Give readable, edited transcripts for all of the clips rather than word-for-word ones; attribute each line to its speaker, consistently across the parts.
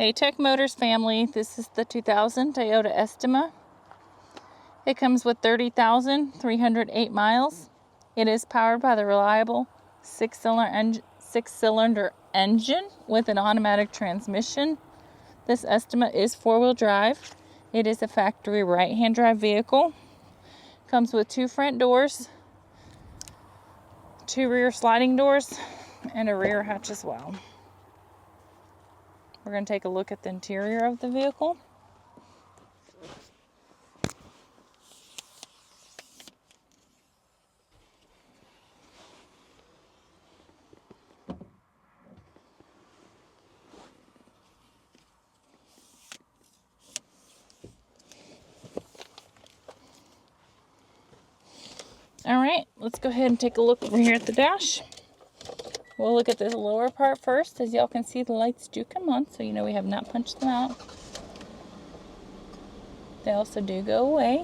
Speaker 1: Hey Tech Motors family, this is the 2000 Toyota Estima. It comes with 30,308 miles. It is powered by the reliable six-cylinder engine with an automatic transmission. This Estima is four-wheel drive. It is a factory right-hand drive vehicle. Comes with 2 front doors, 2 rear sliding doors, and a rear hatch as well. We're going to take a look at the interior of the vehicle. Alright, let's go ahead and take a look over here at the dash. We'll look at the lower part first. As y'all can see, the lights do come on, so you know we have not punched them out. They also do go away.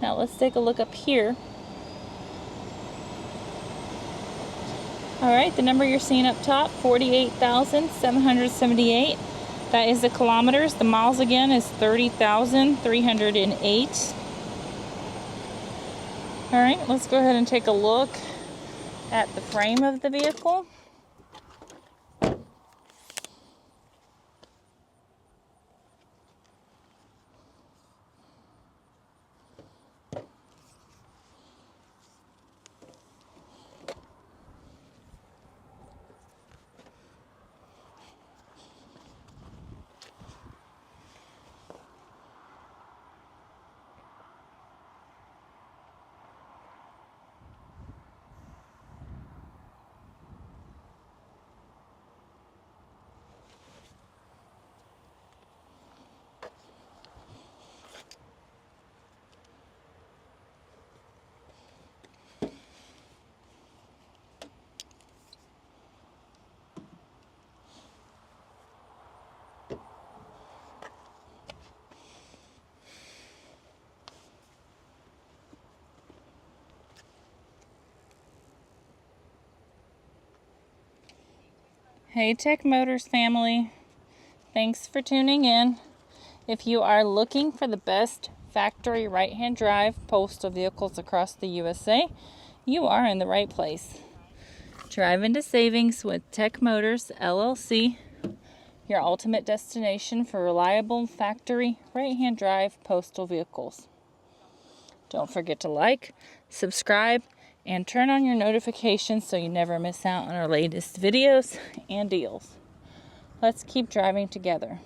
Speaker 1: Now let's take a look up here. Alright, the number you're seeing up top, 48,778. That is the kilometers. The miles again is 30,308. Alright, let's go ahead and take a look at the frame of the vehicle. Hey Tech Motors family, thanks for tuning in. If you are looking for the best factory right-hand drive postal vehicles across the USA, you are in the right place. Drive into savings with Tech Motors LLC, your ultimate destination for reliable factory right-hand drive postal vehicles. Don't forget to like, subscribe, and turn on your notifications so you never miss out on our latest videos and deals. Let's keep driving together.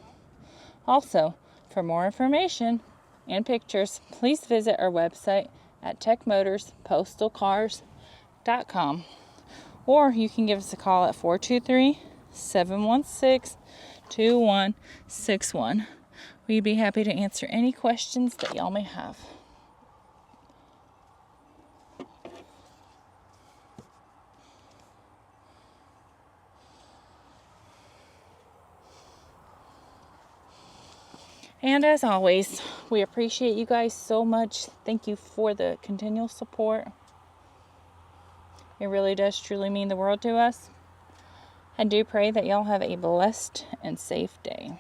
Speaker 1: Also, for more information and pictures, please visit our website at techmotorspostalcars.com, or you can give us a call at 423-716-2161. We'd be happy to answer any questions that y'all may have. And as always, we appreciate you guys so much. Thank you for the continual support. It really does truly mean the world to us. I do pray that y'all have a blessed and safe day.